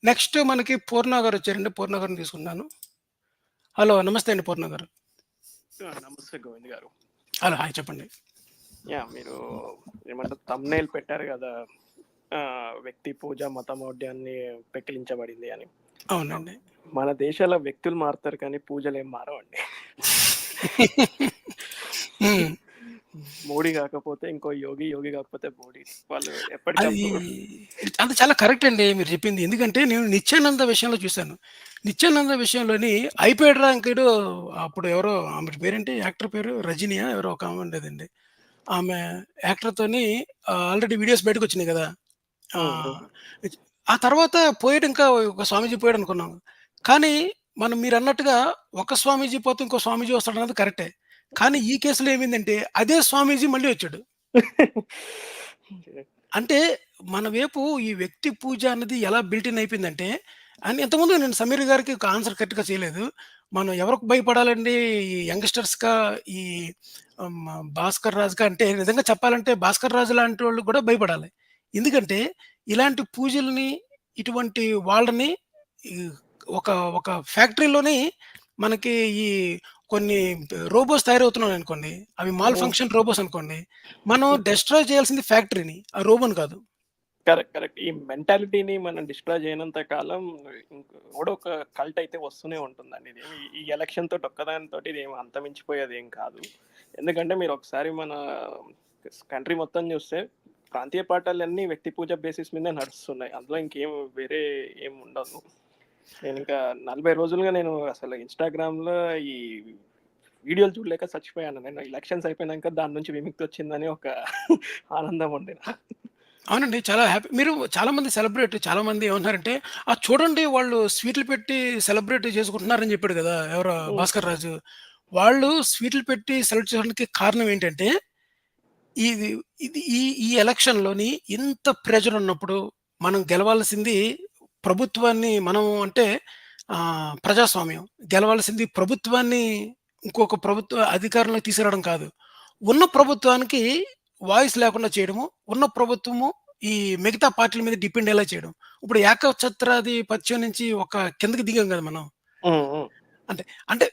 Next మనకి పూర్ణ గారు వచ్చారండి. పూర్ణ గారిని తీసుకున్నాను. హలో! నమస్తే అండి పూర్ణ గారు. నమస్తే గోవింద్ గారు. హలో! హాయ్ చెప్పండి. మీరు ఏమంటారు థంబ్‌నెయిల్ పెట్టారు కదా! వ్యక్తి పూజ మతమౌఢ్యాన్ని పెకిలించబడింది అని. అవునండి. మన దేశాల్లో వ్యక్తులు మారుతారు కానీ పూజలేం మారవండి. హ్మ్. మోడీ కాకపోతే ఇంకో యోగి, యోగి కాకపోతే మోడీ. వాళ్ళు అది ఎప్పటికప్పుడు అది చాలా కరెక్ట్ అండి మీరు చెప్పింది. ఎందుకంటే నేను 'నిత్యానంద' విషయంలో చూసాను. 'నిత్యానంద' విషయంలోని 'అయిపోయాడు రా' అప్పుడు ఎవరో ఆమె పేరేంటి యాక్టర్ పేరు రజినియా ఎవరో ఒక ఆమె ఉండేదండి. ఆమె యాక్టర్‌తోని ఆల్రెడీ వీడియోస్ బయటకొచ్చినాయి గదా! హ్మ్. ఆహ్, హ్మ్. ఆ తర్వాత పోయాడు ఇంకా ఒక స్వామీజీ పోయాడనుకున్నాం. కానీ మనం మీరన్నట్టుగా ఒక స్వామీజీ పోతే ఇంకో స్వామీజీ వస్తాడన్నది కరెక్టే. కానీ ఈ కేసులో ఏమైందంటే అదే స్వామీజీ మళ్ళీ వచ్చాడు. అంటే మన వైపు ఈ వ్యక్తి పూజ అన్నది ఎలా బిల్ట్ ఇన్ అయిపోయిందంటే ఇంతకుముందు నేను సమీర్ గారికి ఒక ఆన్సర్ కరెక్ట్‌గా చేయలేదు. మనం ఎవరికి భయపడాలండి? ఈ యంగ్‌స్టర్స్‌కా? ఈ భాస్కర్ రాజుకా? అంటే నిజంగా చెప్పాలంటే భాస్కర్ రాజు లాంటోళ్ళు కూడా భయపడాలి. ఎందుకంటే ఇలాంటి పూజలని, ఇటువంటి వాళ్ళని ఈ ఒక ఒక ఫ్యాక్టరీలోని మనకి ఈ కొన్ని రోబోస్ తయారవుతున్నాయనుకోండి. అవి మాల్ హ్మ్. ఫంక్షన్ రోబోస్ అనుకోండి. మనం డెస్ట్రాయ్ చేయాల్సింది ఫ్యాక్టరీని. ఆ రోబోని కాదు. కరెక్ట్. కరెక్ట్. ఈ మెంటాలిటీని మనం డిస్ట్రాయ్ చేయనంత కాలం ఎవడో ఒక కల్ట్ అయితే వస్తూనే ఉంటుందండి. ఇదేమి ఈ ఎలక్షన్ తోటి ఒక్కదానితోటి ఇదేమి అంతమించిపోయేదేం కాదు. ఎందుకంటే మీరు ఒకసారి మన కంట్రీ మొత్తం చూస్తే ప్రాంతీయ పార్టీలన్నీ వ్యక్తి పూజ బేసిస్ మీదే నడుస్తున్నాయి. అందులో ఇంకేం వేరే ఏం ఉండదు. నేనింకా 40 రోజులుగా నేను అసలు ఇన్‌స్టాగ్రామ్‌లో ఈ వీడియోలు చూడలేక చచ్చిపోయాను. నేను ఎలక్షన్స్ అయిపోయినంక దాని నుంచి విముక్తి వచ్చిందని ఒక ఆనందం ఉండే నాకు. అవునండి. చాలా హ్యాపీ మీరు చాలామంది ఏమంటున్నారంటే, చూడండి వాళ్ళు స్వీట్లు పెట్టి సెలబ్రేట్ చేసుకుంటున్నారని చెప్పాడు గదా! ఎవరో హ్మ్. 'భాస్కర్ రాజు.' వాళ్ళు స్వీట్లు పెట్టి సెలబ్రేట్ చేసుకోవడానికి కారణం ఏంటంటే, ఇది ఇది ఈ ఈ ఎలక్షన్‌లోని ఇంత ప్రెషర్ ఉన్నప్పుడు మనం గెలవాల్సింది ప్రభుత్వాన్ని మనం అంటే ప్రజాస్వామ్యం. గెలవాల్సింది ప్రభుత్వాన్ని ఇంకొక ప్రభుత్వ అధికారంలోకి తీసుకురావడం కాదు. ఉన్న ప్రభుత్వానికి వాయిస్ లేకుండా చేయడము, ఉన్న ప్రభుత్వము ఈ మిగతా పార్టీల మీద డిపెండ్ అయ్యేలా చేయడం. ఇప్పుడు ఏకఛత్రాధిపత్యం నుంచి ఒక కిందకి దిగాం గదా మనం. హ్మ్. హ్మ్. అంటే అంటే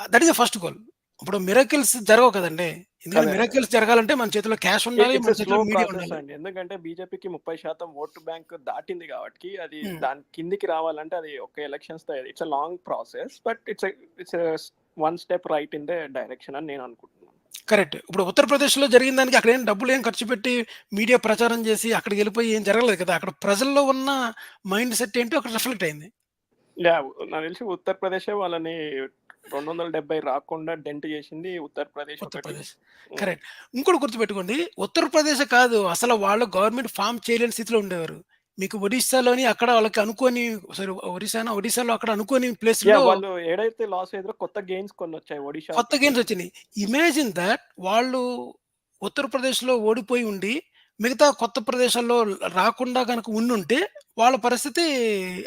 that is the first goal. ఇప్పుడు మిరకిల్స్ జరగవు కదండీ! ఎందుకంటే అదే. అదే. మిరకిల్స్ జరగాలంటే మన చేతిలో క్యాష్ ఉండాలి. ఇట్స్ మన ఎ స్లో చేతిలో మీడియా ప్రాసెస్ ఉండాలి. అండి. ఎందుకంటే బీజేపీకి 30% ఓటు బ్యాంక్ దాటింది గాబట్టికి అది హ్మ్. దాని కిందికి రావాలంటే అది ఒక్క ఎలక్షన్స్‌తో it's a long process. But it's a one step right in the direction అని నేను అనుకుంటున్నాను. కరెక్ట్. ఇప్పుడు ఉత్తరప్రదేశ్‌లో జరిగిన దానికి అక్కడేం డబ్బులేం ఖర్చు పెట్టి మీడియా ప్రచారం చేసి అక్కడికెళ్ళిపోయి ఏం జరగలేదు కదా! అక్కడ ప్రజల్లో ఉన్న మైండ్ సెట్ ఏంటో అక్కడ రిఫ్లెక్ట్ అయింది. నాకు తెలిసి ఉత్తరప్రదేశే వాళ్ళని 270 రాకుండా డెంట్ చేసింది ఉత్తరప్రదేశ్ ఒకటి. ఉత్తరప్రదేశ్. హ్మ్. కరెక్ట్. ఇంకోటి గుర్తుపెట్టుకోండి. ఉత్తరప్రదేశే కాదు అసలు వాళ్ళు గవర్నమెంట్ ఫార్మ్ చేయలేని స్థితిలో ఉండేవారు. మీకు ఒడిస్సాలోని అక్కడ వాళ్ళకి అనుకోని సారీ ఒడిస్సాలో అక్కడ అనుకోని ప్లేసుల్లో వాళ్ళు ఏడైతే లాస్ అయ్యారో కొత్త గెయిన్స్ కొన్నొచ్చాయి ఒడిషా కొత్త ఒకటి. గేమ్స్ వచ్చినియి. ఇమాజిన్ థట్ వాళ్ళు ఉత్తరప్రదేశ్‌లో ఓడిపోయి ఉండి, మిగతా కొత్త ప్రదేశాల్లో రాకుండా గనక ఉండుంటే, వాళ్ళ పరిస్థితి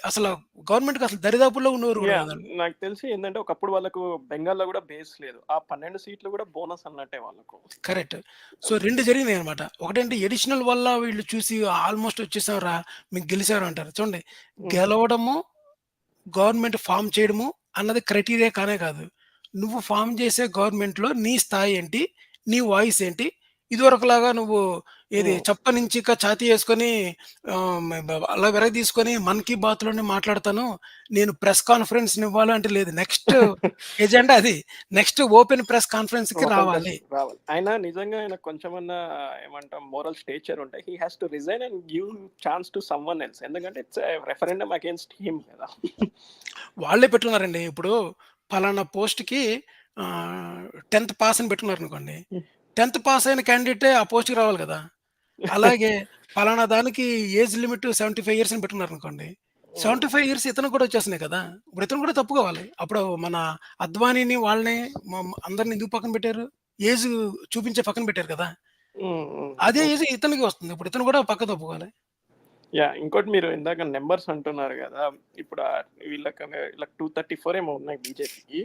అసల గవర్నమెంట్‌కి అసలు దరిదాపుల్లో ఉండేవారు గూడా కాదు ఆళ్ళు. నాకు తెలిసి ఏందంటే ఒకప్పుడు వాళ్ళకు బెంగాల్‌లో గూడా బేస్ లేదు. ఆ 12 సీట్లు గూడా బోనస్ అన్నట్టే వాళ్ళకు. కరెక్ట్. సో, 2 జరిగినాయనమాట. ఒకటేంటి ఎడిషనల్ వల్ల వీళ్ళు చూసి ఆల్‌మోస్ట్ వచ్చేసాంరా, మేము గెలిసారు అంటారు. చూడండి హ్మ్. గెలవడము, గవర్నమెంట్ ఫార్మ్ చేయడము అన్నది క్రైటీరియా కానే కాదు. నువ్వు ఫార్మ్ చేసే గవర్నమెంట్‌లో నీ స్థాయి ఏంటి? నీ వాయిస్ ఏంటి? ఇదివరకులాగా నువ్వు ఏది హ్మ్. చప్ప నుంచి ఛాతీ యేసుకొని అలా విరగదీసుకొని 'మన్ కీ బాత్‌లోనే మాట్లాడతాను. నేను ప్రెస్ కాన్ఫరెన్స్‌నివ్వాలి' అంటే లేదు. నెక్స్ట్ ఎజెండా అది. నెక్స్ట్ ఓపెన్ ప్రెస్ కాన్ఫరెన్స్‌కి ఓపెన్ ప్రెస్ రావాలి. రావాలి. నిజంగా ఆయనకు కొంచెమన్నా ఏమంటాం మోరల్ స్టేచర్ ఉంటే he has to resign and give chance to someone else. ఎందుకంటే it's a referendum against him కదా! వాళ్ళే పెట్టుకున్నారండి. ఇప్పుడు పలానా పోస్ట్‌కి 10థ్ పాస్ అని పెట్టుకున్నారనుకోండి. 10థ్ పాస్ అయిన క్యాండిడేటే ఆ పోస్ట్‌కి రావాలి గదా! అలాగే పలానా దానికి ఏజ్ లిమిట్ 75 ఇయర్స్ అని పెట్టుకున్నారనుకోండి. హ్మ్. 75 ఇయర్స్ ఇతనికి కూడా వచ్చేస్తున్నాయి కదా! ఇప్పుడు ఇతను కూడా తప్పుకోవాలి. అప్పుడు మన అద్వానీని వాళ్ళని అందరిని ఎందుకు పక్కన పెట్టారు? ఏజ్ చూపించే పక్కన పెట్టారు కదా! హ్మ్. హ్మ్. అదే హ్మ్. ఏజ్ ఇతనికి వస్తుంది. ఇప్పుడు ఇతను కూడా పక్క తప్పుకోవాలి. ఇంకోటి మీరు ఇందాక నంబర్స్ అంటున్నారు గదా! ఇప్పుడు వీళ్ళకి 234 ఏమో ఉన్నాయి బీజేపీకి.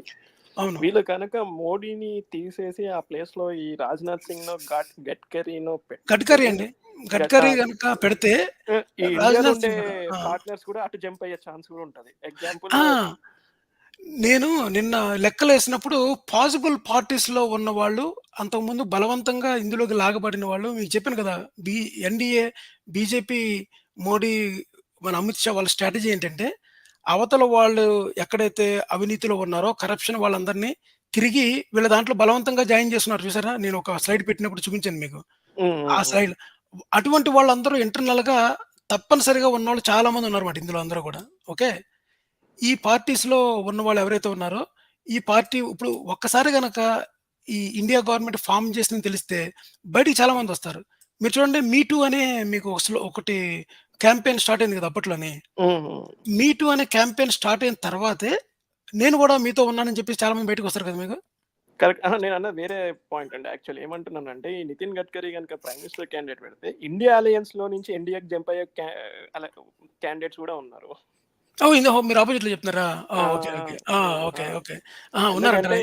అవును. వీళ్ళు కనుక మోడీని తీసేసి ఆ ప్లేస్‌లో ఈ రాజ్‌నాథ్ సింగ్‌నో, గడ్కరీనో గడ్కరీ పెట్టుంటే అండి. గట్ గడ్కరీ గనుక పెడితే ఈ ఇండియాలో రాజ్‌నాథ్ ఉండే సింగ్ ఆ! పార్ట్నర్స్ కూడా అటు జంప్ అయ్యే ఛాన్స్ కూడా ఉంటది. ఎగ్జాంపుల్ ఆ! నేను నిన్న లెక్కలేసినప్పుడు పాజిబుల్ పార్టీస్‌లో ఉన్నవాళ్ళు, అంతకుముందు బలవంతంగా ఇందులోకి లాగబడిన వాళ్ళు మీకు చెప్పాను కదా! బి ఎన్‌డీఏ, బీజేపీ, మోడీ, మన అమిత్ షా వాళ్ళ స్ట్రాటజీ ఏంటంటే, అవతల వాళ్ళు ఎక్కడైతే అవినీతిలో ఉన్నారో, కరప్షన్ వాళ్ళందరినీ తిరిగి వీళ్ళ దాంట్లో బలవంతంగా జాయిన్ చేస్తున్నారు చూసారా? నేను ఒక స్లైడ్ పెట్టినప్పుడు చూపించాను మీకు. హ్మ్. ఆ హ్మ్. హ్మ్. స్లైడ్. అటువంటి వాళ్ళందరూ ఇంటర్నల్‌గా తప్పనిసరిగా ఉన్నోళ్ళు చాలా మంది ఉన్నారన్నమాట ఇందులో అందరూ కూడా. ఓకే. ఈ పార్టీస్‌లో ఉన్నవాళ్ళు ఎవరైతే ఉన్నారో, ఈ పార్టీ ఇప్పుడు ఒక్కసారి గనక ఈ ఇండియా గవర్నమెంట్ ఫార్మ్ చేసిందని తెలిస్తే బయటికి చాలా మందొస్తారు. మీరు చూడండి 'మీ టూ' అనే మీకు ఒకటి క్యాంపెయిన్ స్టార్ట్ అయింది కదా! అప్పట్లోనే. హ్మ్. హ్మ్. 'మీ టూ' అనే క్యాంపెయిన్ స్టార్ట్ అయిన తర్వాతే నేను గూడా మీతో ఉన్నానని చెప్పేసి చాలా మంది బయటకొస్తారు కదా మీకు. కరెక్ట్. అహా! నేనన్నది వేరే పాయింట్ అండి. యాక్చువల్లీ ఏమంటున్నానంటే, ఈ నితిన్ గడ్కరీ గనుక ప్రైమ్ మినిస్టర్ క్యాండిడేట్ పెడితే, ఇండియా అలయన్స్‌లో నుంచి ఎన్‌డీఏకి జంప్ అయ్యే అలా క్యాండిడేట్స్ కూడా ఉన్నారు. ఓహ్! ఓహ్! మీరు అపోజిట్‌లో చెప్తున్నారా? ఆ! ఆ! ఓకే. ఓకే. ఆ! హ్మ్. ఆ! ఓకే. ఓకే. ఆహా! ఎందుకంటే ఉన్నారంటారా?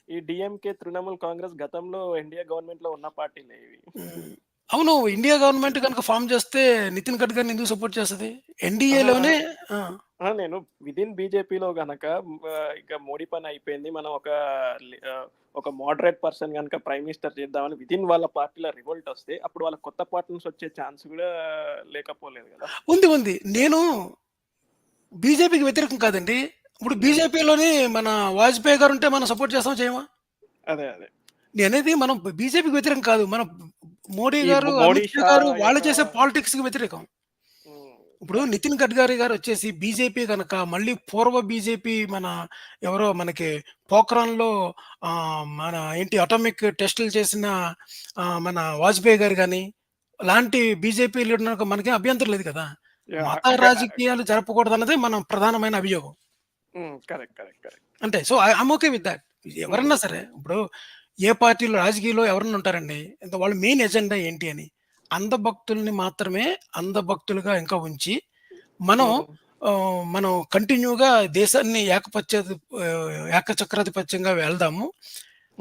ఈ డీఎంకే, తృణమూల్ కాంగ్రెస్ గతంలో ఎన్‌డీఏ గవర్నమెంట్‌లో ఉన్న పార్టీలే ఇవి. హ్మ్. అవును. ఇండియా గవర్నమెంట్ గనుక ఫార్మ్ చేస్తే నితిన్ గడ్కరీని ఎందుకు సపోర్ట్ చేస్తది? అహా! అహా! ఎన్‌డీఏలోనే ఆ! నేను వితిన్ బీజేపీలో గనక ఇక మోడీ పని అయిపోయింది. మనం ఒక మోడరేట్ పర్సన్ గనక ప్రైమ్ మినిస్టర్ చేద్దామని వితిన్ వాళ్ళ పార్టీలో రివోల్ట్ వస్తే, అప్పుడు వాళ్ళకి కొత్త పార్ట్నర్స్ వచ్చే ఛాన్స్ గూడా లేకపోలేదు గదా! ఉంది. ఉంది. నేను బీజేపీకి వ్యతిరేకం కాదండి. ఇప్పుడు హ్మ్. బీజేపీలోని మన వాజ్పేయి గారుంటే మనం సపోర్ట్ చేస్తామా? చేయమా? అదే. అదే. నేననేది మనం బీజేపీకి వ్యతిరేకం కాదు. మనం మోడీ ఈ గారు, మోడీ, అమిత్ షా షా గారు వాళ్ళు యొక్క చేసే పాలిటిక్స్‌కి వ్యతిరేకం. హ్మ్. ఇప్పుడు కరెక్ట్. నితిన్ గడ్కరీ గారొచ్చేసి బీజేపీ గనక మళ్ళీ పూర్వ బీజేపీ మన ఎవరో మనకి పోఖ్రాన్‌లో మన ఏంటి అటామిక్ టెస్టులు చేసిన మన వాజ్పేయి గారు గాని, లాంటి బీజేపీ లీడర్‌కి మనకేం అభ్యంతరం లేదు కదా! యాహ్! మత రాజకీయాలు జరపకూడదన్నదే మన ప్రధానమైన అభియోగం. కరెక్ట్. కరెక్ట్. కరెక్ట్. అంటే so, I'm okay with that. హ్మ్. ఎవరన్నా సరే ఇప్పుడు ఏ పార్టీలో రాజకీయాల్లో ఎవరన్నా ఉంటారండి. వాళ్ళ మెయిన్ ఎజెండా ఏంటి అని. అంధభక్తుల్ని మాత్రమే అంధభక్తులుగా ఇంకా ఉంచి మనం హ్మ్. మనం కంటిన్యూగా దేశాన్ని ఏకచక్రాధిపత్యంగా వెళ్దాము.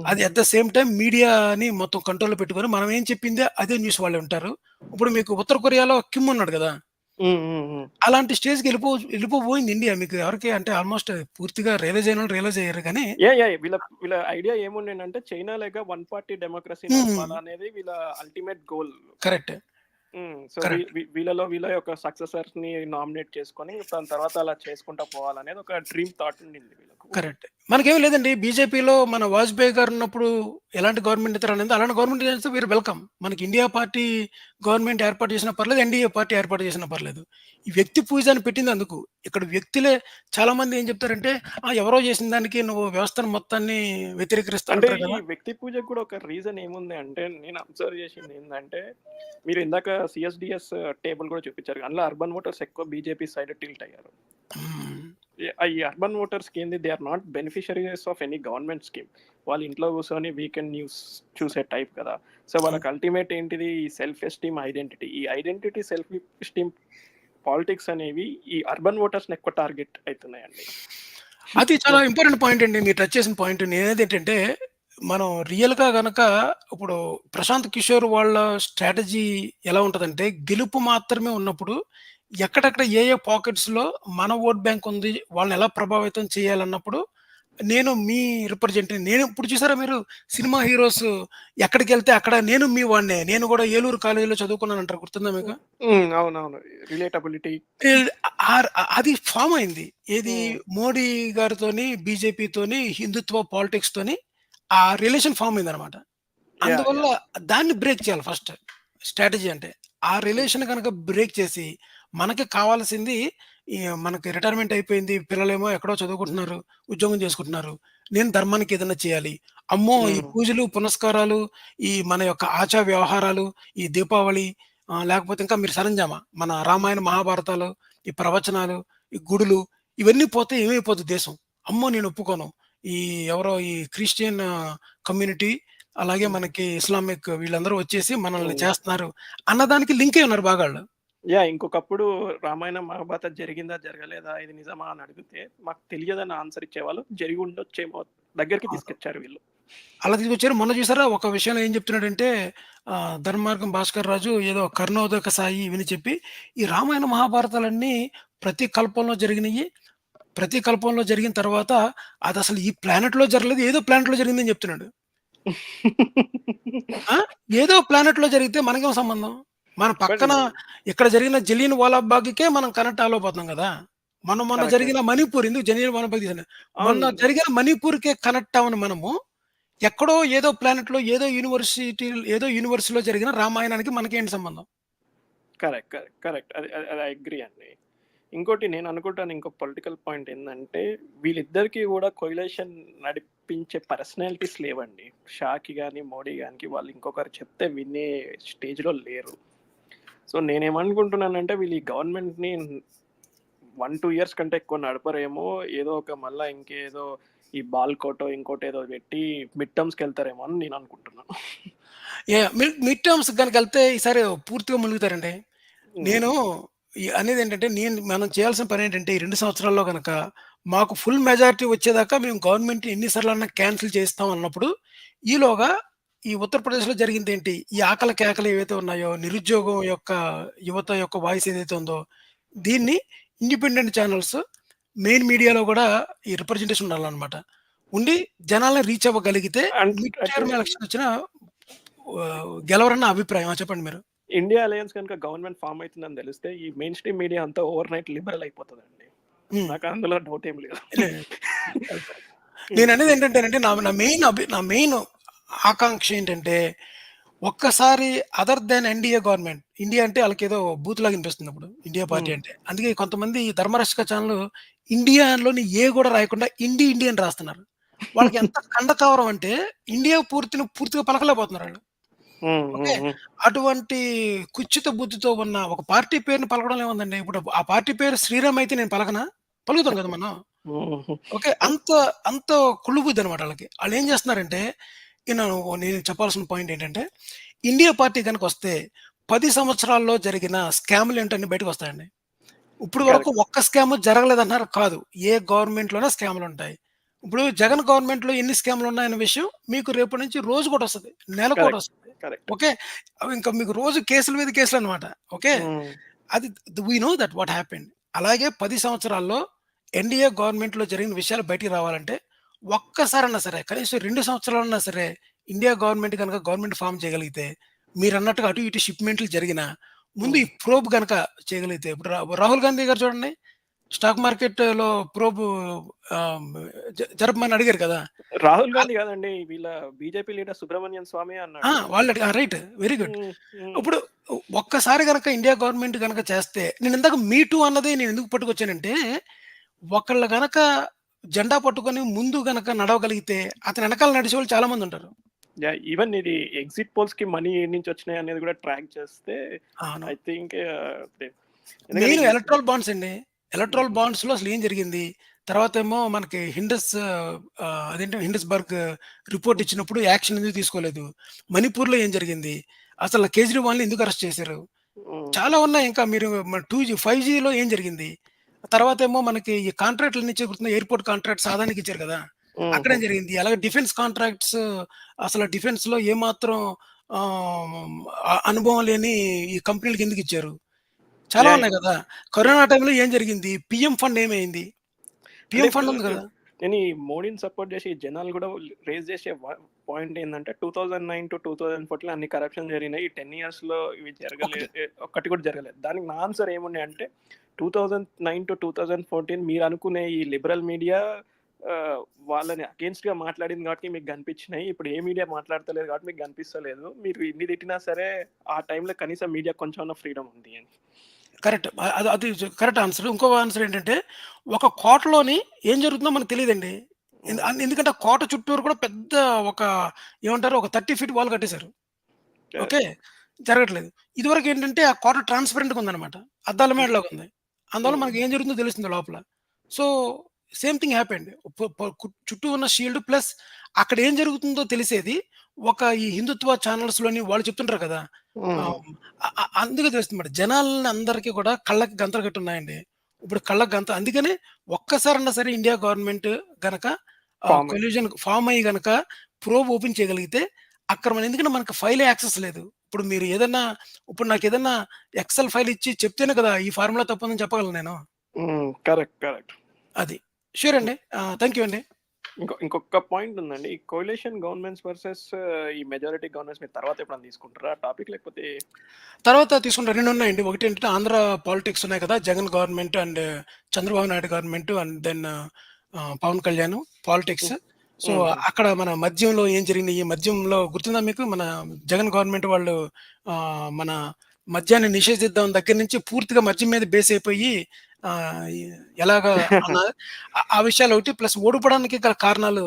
అది హ్మ్. అట్ ద సేమ్ టైమ్ మీడియాని మొత్తం కంట్రోల్‌లో పెట్టుకొని మనం ఏం చెప్పిందే అదే న్యూస్ వాళ్ళు వింటారు. ఇప్పుడు మీకు ఉత్తర కొరియాలో కిమ్ ఉన్నాడు గదా! హ్మ్. హ్మ్. హ్మ్. అలాంటి స్టేజ్‌కి వెళ్ళిపోబోయింది ఇండియా. మీకు ఎవరికీ అంటే ఆల్‌మోస్ట్ పూర్తిగా రియలైజ్ అయినోళ్ళు రియలైజ్ అయ్యారు గానీ యాహ్! వీళ్ళ వీళ్ళ ఐడియా ఏముండేనంటే చైనా లాగా వన్ పార్టీ డెమోక్రసీ హ్మ్. నడపాలా అనేది వీళ్ళ ultimate goal. Correct. So, correct. వీళ్ళలో వీళ్ళ యొక్క సక్సెసర్స్‌ని నామినేట్ చేసుకొని దాని తర్వాత అలా చేసుకుంటా పోవాలనేది ఒక డ్రీమ్ థాట్ ఉండింది వీళ్ళకు. కరెక్ట్. మనకేమి లేదండి. బీజేపీలో మన వాజ్పేయి గారున్నప్పుడు ఎలాంటి గవర్నమెంట్ అయితే రాలేదో అలాంటి గవర్నమెంట్ చేస్తే వీరు వెల్కమ్. మనకి ఇండియా పార్టీ గవర్నమెంట్ ఏర్పాటు చేసినా పర్లేదు. ఎన్‌డీఏ పార్టీ ఏర్పాటు చేసినా పర్లేదు. ఈ వ్యక్తి పూజ అని పెట్టింది అందుకు. ఇక్కడ వ్యక్తులే చాలామంది ఏం చెప్తారంటే, ఎవరో చేసిన దానికి నువ్వు వ్యవస్థను మొత్తాన్ని వ్యతిరేకిస్తా అంటే అంటారు ఈ కదా! వ్యక్తి పూజకు కూడా ఒక రీజన్ ఏముంది అంటే నేను అబ్జర్వ్ చేసింది ఏందంటే, మీరు ఇందాక సీఎస్‌డీఎస్ టేబుల్ కూడా చూపించారు. అందులో అర్బన్ ఓటర్స్ ఎక్కువ బీజేపీ సైడ్ టిల్ట్ అయ్యారు. హ్మ్. ఈ అర్బన్ ఓటర్స్‌కి ఏంది they are not beneficiaries of any government scheme. వాళ్ళు ఇంట్లో కూర్చొని వీకెండ్ న్యూస్ చూసే టైప్ కదా! సో, అవును. వాళ్ళకి అల్టిమేట్ ఏంటిది ఈ సెల్ఫ్ ఎస్టీమ్ ఐడెంటిటీ. ఈ ఐడెంటిటీ, సెల్ఫ్ ఎస్టీమ్ పాలిటిక్స్ అనేవి ఈ అర్బన్ ఓటర్స్‌ని ఎక్కువ టార్గెట్ అయితున్నాయండి. అది చాలా ఇంపార్టెంట్ పాయింట్ అండి. మీరు టచ్ చేసిన పాయింట్. నేనేదేంటంటే, మనం రియల్‌గా గనక ఇప్పుడు 'ప్రశాంత్ కిషోర్' వాళ్ళ స్ట్రాటజీ ఎలా ఉంటదంటే, గెలుపు మాత్రమే ఉన్నప్పుడు, ఎక్కడెక్కడ ఏ పాకెట్స్‌లో మన ఓట్ బ్యాంక్ ఉంది, వాళ్ళని ఎలా ప్రభావితం చేయాలన్నప్పుడు, నేను మీ రిప్రజెంటేటివ్ నేను ఇప్పుడు చూసారా మీరు సినిమా హీరోస్ ఎక్కడికెళ్తే అక్కడ నేను మీ వాడినే. నేను గూడా ఏలూరు కాలేజీలో చదువుకున్నానంటారు గుర్తుందా మీకు? అవునవును. రిలేటబిలిటీ. ఈల్ అది ఫార్మ్ అయింది. ఏది హ్మ్. మోడీ గారితోని, బీజేపీతోని, హిందుత్వ పాలిటిక్స్‌తోని ఆ రిలేషన్ ఫార్మ్ అయిందనమాట. అందువల్ల యాహ్! దాన్ని బ్రేక్ చేయాలి ఫస్ట్. స్ట్రాటజీ అంటే. ఆ హ్మ్. రిలేషన్ గనక బ్రేక్ చేసి, మనకి కావాల్సింది మనకి రిటైర్మెంట్ అయిపోయింది. పిల్లలేమో ఎక్కడో చదువుకుంటున్నారు, ఉద్యోగం చేసుకుంటున్నారు. నేను ధర్మానికి ఏదన్నా చేయాలి. అమ్మో! ఈ హ్మ్. పూజలు, పునస్కారాలు, ఈ మన యొక్క ఆచార వ్యవహారాలు, ఈ దీపావళి లేకపోతే ఇంకా మీరు సరంజామా మన రామాయణ, మహాభారతాలు, ఈ ప్రవచనాలు, ఈ గుడులు ఇవన్నీ పోతే ఏమైపోద్ది దేశం? అమ్మో! నేను ఒప్పుకోను. ఈ ఎవరో ఈ క్రిస్టియన్ కమ్యూనిటీ అలాగే హ్మ్. మనకి ఇస్లామిక్ వీళ్ళందరూ వచ్చేసి మనల్ని హ్మ్. చేస్తున్నారు అన్నదానికి లింకే ఉన్నారు బాగాళ్ళు. ఇంకొకప్పుడు రామాయణం, మహాభారతం జరిగిందా? జరగలేదా? ఇది నిజమా? అని అడిగితే మాకు తెలియదని ఆన్సర్ ఇచ్చేవాళ్ళు. జరిగి ఉండొచ్చేమో దగ్గరికి అవును. తీసుకొచ్చారు వీళ్ళు. అలా తీసుకొచ్చారు. మొన్న చూసారా ఒక విషయంలో ఏం చెప్తున్నాడంటే 'ధర్మార్గం భాస్కర్ రాజు' ఏదో 'కర్ణోదక సాయి' ఇవన్నీ చెప్పి ఈ రామాయణ, మహాభారతాలన్నీ ప్రతి కల్పంలో జరిగినయి. ప్రతి కల్పంలో జరిగిన తర్వాత అదసలు ఈ ప్లానెట్‌లో జరగలేదు. ఏదో ప్లానెట్‌లో జరిగిందని చెప్తున్నాడు. ఆ! ఏదో ప్లానెట్‌లో జరిగితే మనకేం సంబంధం? మన బట్ పక్కన ఇక్కడ జరిగిన 'జలియన్ వాలా బాగ్‌కే' మనం కనెక్ట్ అవ్వలేకపోతున్నాం గదా! మొన్న కరెక్టే. జరిగిన మణిపూర్ ఎందుకు 'జలియన్ వాలా బాగ్' తీశాను. మొన్న అవును. జరిగిన మణిపూర్‌కే కనెక్ట్ అవ్వని మనము, ఎక్కడో ఏదో ప్లానెట్‌లో ఏదో యూనివర్సిటీలో జరిగిన రామాయణానికి మనకేంటి సంబంధం? కరెక్ట్. అది అది అది ఐ అగ్రీ అండి. ఇంకోటి నేను అనుకుంటాను ఇంకో పొలిటికల్ పాయింట్ ఏందంటే, వీళ్ళిద్దరికీ గూడా కొయిలేషన్ నడిపించే పర్సనాలిటీస్ లేవండి. షాకి గాని, మోడీ గానికి వాళ్ళు ఇంకొకరు చెప్తే వినే స్టేజ్‌లో లేరు. సో, నేనేమనుకుంటున్నానంటే వీళ్ళు ఈ గవర్నమెంట్‌ని 1, 2 ఇయర్స్ కంటే ఎక్కువ నడపరేమో. ఏదో ఒక మళ్ళా ఇంకేదో ఈ బాల్‌కోటో, ఇంకోటేదో పెట్టి మిడ్ టర్మ్స్‌కెళ్తారేమో అని నేను అనుకుంటున్నా. మిడ్ టర్మ్స్ గనుకెళ్తే ఈసారి పూర్తిగా ములుగుతారండి. హ్మ్. నేను అనేదేంటంటే మనం చేయాల్సిన పనేంటంటే ఈ 2 సంవత్సరాల్లో గనక మాకు ఫుల్ మెజారిటీ వచ్చేదాకా మేము గవర్నమెంట్ ఎన్ని సార్లన్నా క్యాన్సెల్ చేస్తాం అన్నప్పుడు, ఈలోగా ఈ ఉత్తరప్రదేశ్‌లో జరిగిందేంటి? ఈ ఆకలి కేకలు ఏవైతే ఉన్నాయో, నిరుద్యోగం యొక్క యువత యొక్క వాయిస్ ఏదైతే ఉందో, దీన్ని ఇండిపెండెంట్ ఛానెల్స్, మెయిన్ మీడియాలో గూడా ఈ రిప్రజెంటేషన్ ఉండాలనమాట. ఉండి జనాల్ని రీచ్ అవ్వగలిగితే మిడ్ అంటే టర్మ్ ఎలక్షన్ వచ్చినా గెలవరని నా అభిప్రాయం. చెప్పండి మీరు. ఇండియా అలయన్స్ గనుక గవర్నమెంట్ ఫార్మ్ అయితుందని తెలిస్తే, ఈ మెయిన్ స్ట్రీమ్ మీడియా అంతా ఓవర్‌నైట్ లిబరల్ అయిపోతదండి. హ్మ్. నాకు అందులో డౌట్ ఏం లేదు. లే కరెక్ట్. నేననేదేంటంటేనంటే నా మెయిన్ ఆకాంక్ష ఏంటంటే, ఒక్కసారి other than NDA government. India అంటే ఆళ్ళకేదో బూతులాగా వినిపిస్తుందిప్పుడు. ఇండియా పార్టీ హ్మ్. అంటే. అందుకే కొంతమంది ఈ ధర్మరక్షక ఛానెల్ ఇండియా లోని ఏ గూడా రాయకుండా ఇండి అని రాస్తున్నారు. వాళ్ళకి ఎంత కండకావరం అంటే ఇండియా పూర్తిగా పలకలేకపోతున్నారాళ్ళు. హ్మ్. ఓకే. హ్మ్. హ్మ్. అటువంటి కుచిత బుద్ధితో ఉన్న ఒక పార్టీ పేరుని పలకడంలో ఏముందండి? ఇప్పుడు ఆ పార్టీ పేరు శ్రీరామ్ అయితే నేను పలకనా? పలుకుతాం కదా మనం. హుహు. ఓకే. అంత కుళ్ళు బుద్ధనమాట ఆళ్ళకి. ఆళ్ళేం జేస్తున్నారంటే, నేను చెప్పాల్సిన పాయింట్ ఏంటంటే, ఇండియా పార్టీ గనకొస్తే 10 సంవత్సరాల్లో జరిగిన స్కామ్‌లేంటో బయటకొస్తాయండి. ఇప్పుడు వరకు కరెక్ట్. ఒక్క స్కాము జరగలేదంటున్నారు కాదు. ఏ గవర్నమెంట్‌లోనే స్కామ్‌లుంటాయి. ఇప్పుడు జగన్ గవర్నమెంట్‌లో ఎన్ని స్కామ్‌లున్నాయన్న విషయం మీకు రేపటి నుంచి రోజుకొటొస్తది. కరెక్ట్. నెలకోటొస్తది. కరెక్ట్. ఓకే. ఇంకా మీకు రోజు కేసుల మీద కేసులనమాట. ఓకే. హ్మ్. అది we know that what happened. అలాగే 10 సంవత్సరాల్లో ఎన్‌డీఏ గవర్నమెంట్‌లో జరిగిన విషయాలు బయటికి రావాలంటే, ఒక్కసారన్నా సరే, కనీసం 2 సంవత్సరాలన్నా సరే, ఇండియా గవర్నమెంట్ గనక గవర్నమెంట్ ఫార్మ్ చేయగలిగితే, మీరన్నట్టుగా అటు ఇటు షిప్‌మెంట్‌లు జరిగినా, ముందు హ్మ్. ఈ ప్రోబ్ గనక చేయగలిగితే, ఇప్పుడు రాహుల్ గాంధీ గారు చూడండి, స్టాక్ మార్కెట్‌లో ప్రోబ్ ఆహ్, జరపమని అడిగారు కదా! రాహుల్ ఆహ్, గాంధీ గాదండి. వీళ్ళ బీజేపీ లీడర్ సుబ్రహ్మణ్యన్ స్వామి అన్నాడు. రైట్. Very good. హ్మ్. హ్మ్. ఇప్పుడు ఒక్కసారి గనక ఇండియా గవర్నమెంట్ గనక చేస్తే నేనిందాక మీ టూ అన్నది నేనెందుకు పట్టుకొచ్చానంటే, ఒకళ్ళు గనక జెండా పట్టుకొని ముందు గనక నడవగలిగితే, అతని ఎనకాల నడిచేవాళ్ళు చాలా మందుంటారు. యాహ్! ఈవెన్ ఇది ఎగ్జిట్ పోల్స్‌కి మనీ ఏడ్నుంచొచ్చినాయి అనేది గూడా ట్రాక్ చేస్తే అవును. ఐ థింక్ ఎందుకంటే మెయిన్ ఈ ఎలక్ట్రల్ బాండ్స్ అండి. ఎలక్ట్రల్ హ్మ్. బాండ్స్‌లో అసలేం జరిగింది? తర్వాతేమో మనకి అదేంటి హిండస్‌బర్గ్ రిపోర్ట్ ఇచ్చినప్పుడు యాక్షన్ ఎందుకు తీసుకోలేదు? మణిపూర్‌లో ఏం జరిగింది? అసలు కేజ్రీవాల్‌ని ఎందుకు అరెస్ట్ చేశారు? హ్మ్. చాలా ఉన్నాయి ఇంకా మీరు 5Gలో ఏం జరిగింది? తర్వాతేమో మనకి ఈ కాంట్రాక్ట్‌లన్నీ చేకూరుతున్న ఎయిర్‌పోర్ట్ కాంట్రాక్ట్స్ అదానికి ఇచ్చారు కదా! హుహు. అక్కడేం జరిగింది? అలాగే డిఫెన్స్ కాంట్రాక్ట్స్ అసలు డిఫెన్స్‌లో ఏమాత్రం ఆహ్, అనుభవం లేని ఈ కంపెనీలకి ఎందుకిచ్చారు? చాలా యాహ్! ఉన్నాయి గదా! యాహ్! కరోనా టైమ్‌లో ఏం జరిగింది? పీఎం ఫండ్ ఏమైంది? అంటే పీఎం ఇప్పుడు ఫండ్ ఉంది గదా! నేను ఈ మోడీని సపోర్ట్ చేసి జనాలు గూడా రైజ్ చేసే పాయింట్ ఏందంటే 2009-2014 అన్ని కరప్షన్ జరిగినాయి. ఈ 10 ఇయర్స్‌లో ఇవి ఒకటి ఒక్కటి కూడా జరగలేదు. దానికి నా ఆన్సర్ ఏముండే అంటే 2009-2014 మీరనుకునే ఈ లిబరల్ మీడియా ఆహ్, వాళ్ళని అగెయిన్స్ట్‌గా మాట్లాడింది కాబట్టి మీకు గనిపించినాయి. ఇప్పుడు ఏ మీడియా మాట్లాడతలేదు కాబట్టి మీకు గనిపిస్తలేదు. మీరు ఇన్ని తిట్టినా సరే ఆ టైంలో కనీసం మీడియాకి కొంచెమన్నా ఫ్రీడమ్ ఉంది అని. కరెక్ట్. అది కరెక్ట్ ఆన్సర్. ఇంకో ఆన్సర్ ఏంటంటే, ఒక కోటలోని ఏం జరుగుతుందో మనకు తెలీదండి. హ్మ్. ఎందుకంటే ఆ కోట చుట్టూరు కూడా పెద్ద ఒక ఏమంటారు ఒక 30 ఫీట్ వాల్ కట్టేశారు. ఓకే. కరెక్ట్. జరగట్లేదు. ఇదివరకేంటంటే ఆ కోట ట్రాన్స్‌పరెంట్‌గా ఉందనమాట. అద్దాల హ్మ్. మేడలాగుంది. అందువల్ల హ్మ్. మనకి ఏం జరుగుతుందో తెలుస్తుంది లోపల. So, same thing happened. పొ పొ కు చుట్టూ ఉన్న షీల్డ్ ప్లస్ అక్కడ ఏం జరుగుతుందో తెలిసేది ఈ హిందుత్వ ఛానెల్స్‌లోని వాళ్ళు చెప్తుంటారు కదా! హ్మ్. ఆహ్, అందుకే తెలుస్తుందన్నమాట. జనాల్ని అందరికి కూడా కళ్ళకి గంతలు కట్టున్నాయండి. ఇప్పుడు కళ్ళకి గంత అందుకనే ఒక్కసారన్నా సరే ఇండియా గవర్నమెంట్ గనక ఫార్మ్ కొల్యూషన్ ఫార్మ్ అయ్యి గనక ప్రోబ్ ఓపెన్ చేయగలిగితే అక్కడ మనం ఎందుకంటే మనకు ఫైలే యాక్సెస్ లేదు. ఇప్పుడు మీరు ఏదన్నా ఇప్పుడు నాకేదన్నా ఎక్సెల్ ఫైల్ ఇచ్చి చెప్తేనే కదా! ఈ ఫార్ములా తప్పుందని చెప్పగలను నేను. కరెక్ట్. కరెక్ట్. అది. ష్యూర్ అండి. థాంక్ యూ అండి. ఇంకొక పాయింట్ ఉందండి. ఈ కోalition గవర్నమెంట్స్ వర్సెస్ ఈ మెజారిటీ గవర్నమెంట్స్ మీరు తర్వాత ఎప్పుడైనా తీసుకుంటారా ఆ టాపిక్? లేకపోతే తర్వాత తీసుకుంటే 2 ఉన్నాయండి. ఒకటేంటంటే ఆంధ్ర పాలిటిక్స్ ఉన్నాయి కదా! Jagan government and Chandrababu Naidu government and then Pawan Kalyan politics. So, హుహు. అక్కడ మన మద్యంలో ఏం జరిగింది? ఈ మద్యంలో గుర్తుందా మీకు? మన జగన్ గవర్నమెంట్ వాళ్ళు మన మద్యాన్ని నిషేధిద్దాం దగ్గర నుంచి పూర్తిగా మద్యం మీద బేస్ అయిపోయి ఆహ్, ఎ ఎలాగా అన్న ఆ విషయాలు ఒకటి ప్లస్ ఓడిపోవడానికి గల కారణాలు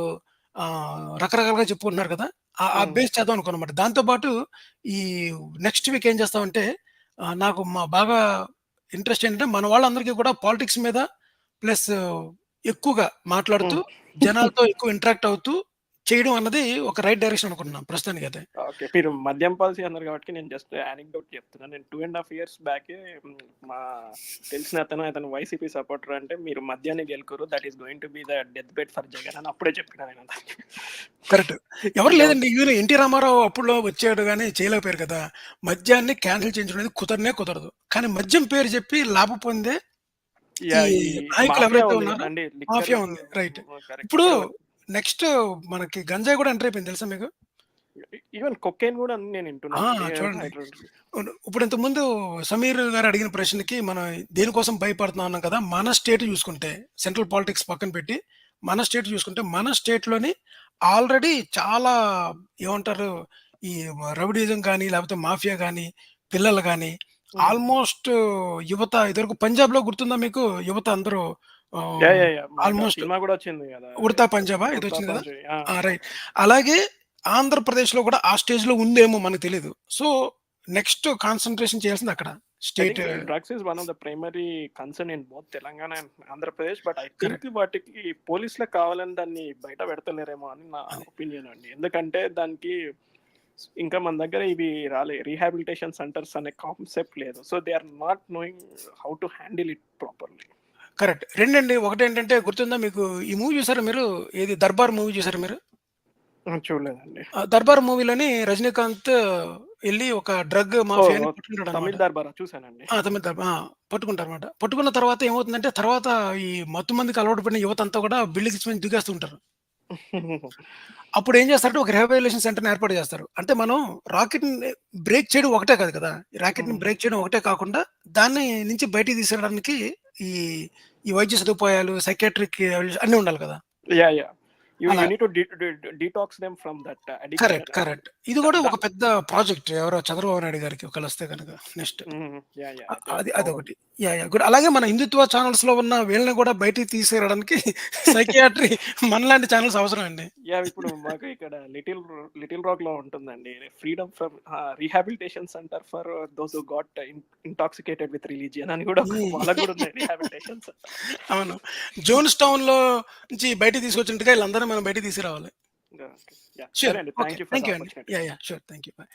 రకరకాలుగా చెప్పుకుంటున్నారు కదా! ఆ హ్మ్. బేస్ చేద్దాం అనుకున్నానన్నమాట. దాంతో పాటు ఈ నెక్స్ట్ వీక్ ఏం చేస్తామంటే నాకు బాగా ఇంట్రెస్ట్ ఏంటంటే మన వాళ్ళందరికీ కూడా పాలిటిక్స్ మీద ప్లస్ ఎక్కువగా మాట్లాడుతూ, హ్మ్. జనాలతో ఎక్కువ ఇంటరాక్ట్ అవుతూ చేయడం అన్నది ఒక రైట్ డైరెక్షన్ అనుకుంటున్నాను ప్రస్తుతానికైతే. ఓకే. మీరు మద్యం పాలసీ అన్నారు కాబట్టి నేను జస్ట్ యానెక్డోట్ చెప్తున్నాను. నేను 2 ½ ఇయర్స్ బ్యాకే మా తెలిసిన అతను వైసీపీ సపోర్టర్ అంటే మీరు మద్యాన్ని గెలుకురు. That is going to be the death bed for Jagan అని అప్పుడే చెప్పినా నేను అతనికి. కరెక్ట్. ఎవరు ఇంకా లేదండి. ఈవెన్ ఎన్టీ రామారావు అప్పుడులో వచ్చాడు గానీ చేయలేకపోయారు కదా! మద్యాన్ని క్యాన్సెల్ చేయించడం అనేది కుదరదు. కానీ మద్యం పేరు చెప్పి లాభం పొందే ఈ యాహ్! ఈ నాయకులు మాఫియా ఎవరైతే ఉంది ఉన్నారో గదండీ! మాఫియా లిక్కర్‌కు ఉంది. రైట్. కరెక్ట్. ఇప్పుడు ఇప్పుడు నెక్స్ట్ మనకి గంజాయి కూడా ఎంటర్ అయిపోయింది తెలుసా మీకు? ఈవెన్ కొకైన్ గూడా అని నేను ఆ! వింటున్నానండి. చూడండి. హైడ్రోజన్. అవును. ఇప్పుడు ఇంతకుముందు సమీర్ గారు అడిగిన ప్రశ్నకి మనం దేనికోసం భయపడుతున్నాం అన్నాం కదా! మన స్టేట్ చూసుకుంటే సెంట్రల్ పాలిటిక్స్ పక్కన పెట్టి మన స్టేట్ చూసుకుంటే మన స్టేట్‌లోని ఆల్రెడీ చాలా ఏమంటారు ఈ రౌడీయిజం గాని, లేకపోతే మాఫియా గాని, పిల్లలు గాని హ్మ్. ఆల్మోస్ట్ యువత ఇదివరకు పంజాబ్‌లో గుర్తుందా మీకు? యువత అందరూ యాహ్! ఆహ్, యాహ్! యాహ్! మనకు ఆ ఆల్మోస్ట్ సినిమా గూడా వచ్చింది గదా! 'ఉడతా పంజాబా' ఏదో ఉడతా వచ్చింది కదా! పంచ్. ఆ! ఆ! రైట్. అలాగే ఆంధ్రప్రదేశ్‌లో కూడా ఆ స్టేజ్‌లో ఉందేమో మనకు తెలీదు. సో, నెక్స్ట్ కాన్సంట్రేషన్ చేయాల్సింది అక్కడ. I state think drugs is one of the primary concern in both Telangana and Andhra Pradesh. But I think correct. వాటికి పోలీసులకు కావాలని దాన్ని బయట పెడతలేరేమో అని నా అది. ఒపీనియన్ అండి. ఎందుకంటే దానికి ఇంకా మన దగ్గర ఇవి రీహాబిలిటేషన్ సెంటర్స్ అనే కాన్సెప్ట్ లేదు. So, they are not knowing how to handle it properly. Correct. రెండండి. ఒకటేంటంటే గుర్తుందా మీకు ఈ మూవీ చూసారా మీరు? ఏది 'దర్బార్' మూవీ చూసారా మీరు? చూడలేదండి. 'దర్బార్' మూవీలోని రజనీకాంత్ ఎళ్లి ఒక డ్రగ్ ఓహ్! మాఫియాని ఓహ్! పట్టుకుంటాడనమాట. తమిళ్ దర్బారా చూసానండి. తమిళ్ దర్బార్ పట్టుకుంటారనమాట. పట్టుకున్న తర్వాత ఏమవుతుందంటే తర్వాత ఈ మత్తు మందుకి అలవాటు పడిన యువతంతా కూడా బిల్డింగ్స్ మీద దూకేస్తూ ఉంటారు. అప్పుడేం చేస్తారంటే ఒక రిహాబిలిటేషన్ సెంటర్‌ని ఏర్పాటు చేస్తారు. అంటే మనం రాకెట్‌ని బ్రేక్ చేయడం ఒకటే కాదు కదా! ఈ రాకెట్‌ని హ్మ్. బ్రేక్ చేయడం ఒకటే కాకుండా దాన్ని నుంచి బయటికి తీసుకురావడానికి ఈ, ఈ వైద్య సదుపాయాలు, సైకియాట్రిక్ అన్నీ ఉండాలి కదా! యాహ్! యాహ్! యూ అలా need to detox them from that addiction. Correct. ఇది ద కూడా ద ఒక పెద్ద ప్రాజెక్ట్ ఎవరో చంద్రబాబు నాయుడు గారికి ఒకళ్ళొస్తే గనక నెక్స్ట్. యాహ్! యాహ్! అయితే అదొకటి. బావుంది. గుడ్. అలాగే మన హిందుత్వ ఛానెల్స్‌లో ఉన్న వీళ్ళని కూడా బయటికి తీసుకురావడానికి సైకియాట్రీ మనలాంటి ఛానెల్స్ అవసరం అండి. యాహ్! ఇప్పుడు మాకు ఇక్కడ లిటిల్ రాక్‌లో ఉంటుందండి. Freedom from rehabilitation centre for those who got intoxicated with religion అని గూడా హ్మ్. వాళ్ళకి గూడా ఉన్నాయి రీహాబిలిటేషన్ సెంటర్. అవును. జోన్స్ టౌన్‌లో నుంచి బయటికి తీసుకొచ్చినట్టుగా ఈళ్ళందరిని మనం బయటికి తీసుకురావాలి. ఓకే. యాహ్! ష్యూర్. సరే అండి. Okay. Thank you for thank the you అండి. Opportunity. Sure. Thank you. By.